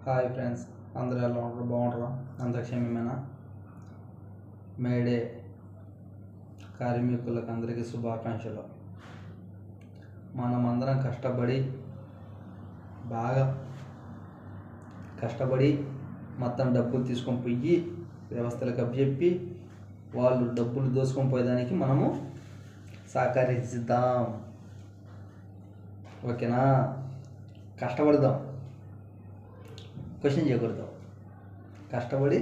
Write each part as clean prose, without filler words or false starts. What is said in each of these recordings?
Hi friends, అందరూ ఎలా ఉంటారు? బాగుంటారా? అంత క్షేమమేనా? మేడే కార్మికులకు అందరికీ శుభాకాంక్షలు. మనమందరం బాగా కష్టపడి మొత్తం డబ్బులు తీసుకొని పోయి వ్యవస్థలకు అప్పచెప్పి వాళ్ళు డబ్బులు దోసుకొని పోయేదానికి మనము సహకరిద్దాం. ఓకేనా? కష్టపడదాం, క్వశ్చన్ చేయకూడదు. కష్టపడి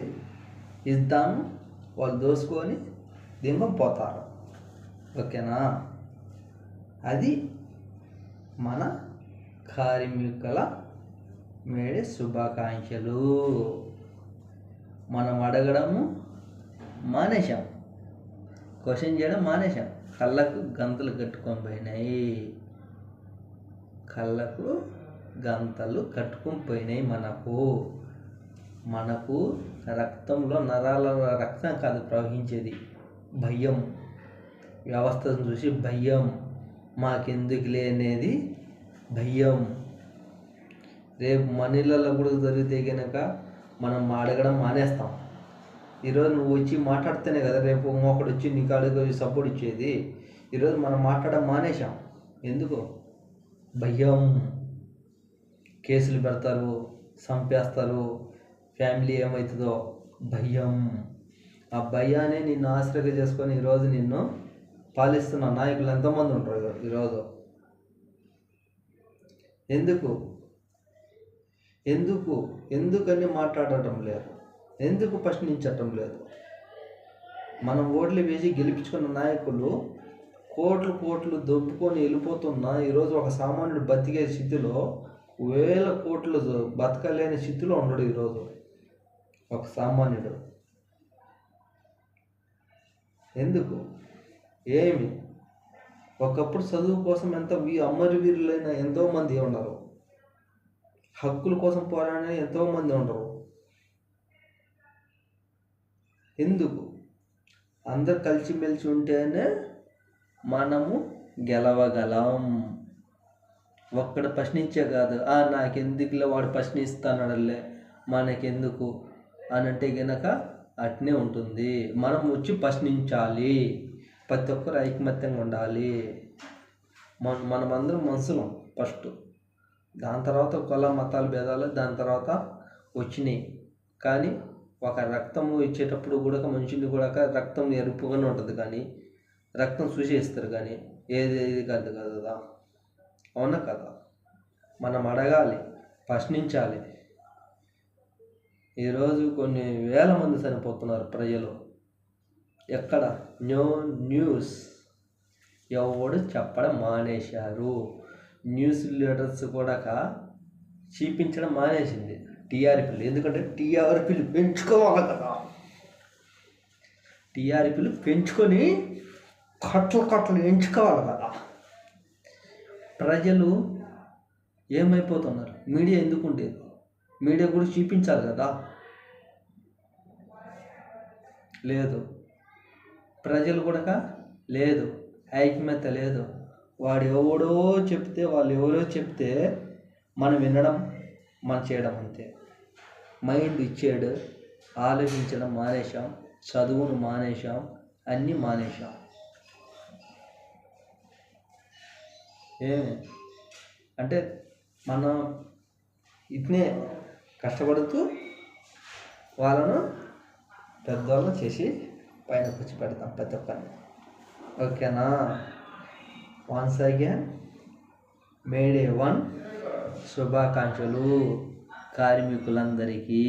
ఇద్దాము, వాళ్ళు దోసుకొని దింపం పోతారు. ఓకేనా? అది మన కార్మికుల మేడే శుభాకాంక్షలు. మనం అడగడము మానేశాం, క్వశ్చన్ చేయడం మానేశాం. కళ్ళకు గంతలు కట్టుకొని పోయినాయి, కళ్ళకు గంతలు కట్టుకొని పోయినాయి. మనకు రక్తంలో నరాల రక్తం కాదు ప్రవహించేది, భయం. వ్యవస్థను చూసి భయం, మాకెందుకులే అనేది భయం. రేపు మనీళ్ళలో కూడా జరిగితే కనుక మనం అడగడం మానేస్తాం. ఈరోజు నువ్వు వచ్చి మాట్లాడితేనే కదా రేపు ఒకడు వచ్చి నీ కాడికి సపోర్ట్ ఇచ్చేది. ఈరోజు మనం మాట్లాడడం మానేశాం. ఎందుకు? భయం. కేసులు పెడతారు, చంపేస్తారు, ఫ్యామిలీ ఏమవుతుందో భయం. ఆ భయాన్ని నిన్ను ఆశ్రయ చేసుకొని ఈరోజు నిన్ను పాలిస్తున్న నాయకులు ఎంతోమంది ఉంటారు ఈరోజు. ఎందుకని మాట్లాడటం లేదు? ఎందుకు ప్రశ్నించటం లేదు? మనం ఓట్లు వేసి గెలిపించుకున్న నాయకులు కోట్లు దొబ్బుకొని వెళ్ళిపోతున్నా ఈరోజు ఒక సామాన్యుడు బతికే స్థితిలో, వేల కోట్లు బతకలేని స్థితిలో ఉండడు ఈరోజు ఒక సామాన్యుడు. ఎందుకు? ఏమి? ఒకప్పుడు చదువు కోసం అమరవీరులైన ఎంతోమంది ఉన్నారు, హక్కుల కోసం పోరాడిన ఎంతోమంది ఉండరు. ఎందుకు? అందరు కలిసిమెలిసి ఉంటేనే మనము గెలవగలం. ఒక్కడ ప్రశ్నించే కాదు, నాకెందుకులే వాడు ప్రశ్నిస్తానడలే మనకెందుకు అని అంటే గనక అట్నే ఉంటుంది. మనం వచ్చి ప్రశ్నించాలి, ప్రతి ఒక్కరు ఐకమత్యంగా ఉండాలి. మనమందరం మనుషులం ఫస్ట్, దాని తర్వాత కుల మతాల భేదాలు దాని తర్వాత వచ్చినాయి. కానీ ఒక రక్తము ఇచ్చేటప్పుడు కూడా మనిషిని కూడా రక్తం ఎరుపుగానే ఉంటుంది, కానీ రక్తం చూసేస్తారు, కానీ ఏది కాదు కదా. అవునా కదా? మనం అడగాలి, ప్రశ్నించాలి. ఈరోజు కొన్ని వేల మంది చనిపోతున్నారు ప్రజలు. ఎక్కడ? న్యూస్ ఎవడు చెప్పడం మానేశారు. న్యూస్ లీడర్స్ కూడా చూపించడం మానేసింది టీఆర్పీలు. ఎందుకంటే టీఆర్పీలు పెంచుకోవాలి కదా. టీఆర్పీలు పెంచుకొని కట్టలు ఎంచుకోవాలి కదా. ప్రజలు ఏమైపోతున్నారు? మీడియా ఎందుకు ఉండేది? మీడియా కూడా చూపించాలి కదా. లేదు, ప్రజలు కూడా లేదు, ఐక్యమత్య లేదు. వాళ్ళు ఎవరో చెప్తే మనం వినడం, మనం చేయడం అంతే. మైండ్ ఇచ్చాడు, ఆలోచించడం మానేశాం, చదువును మానేశాం, అన్నీ మానేశాం. అంటే మనం ఇట్నే కష్టపడుతూ వాళ్ళను పెద్దవాళ్ళను చేసి పైన కూర్చి పెడతాం ప్రతి ఒక్కరిని. ఓకేనా? వన్స్ అగైన్ మేడే 1 శుభాకాంక్షలు కార్మికులందరికీ.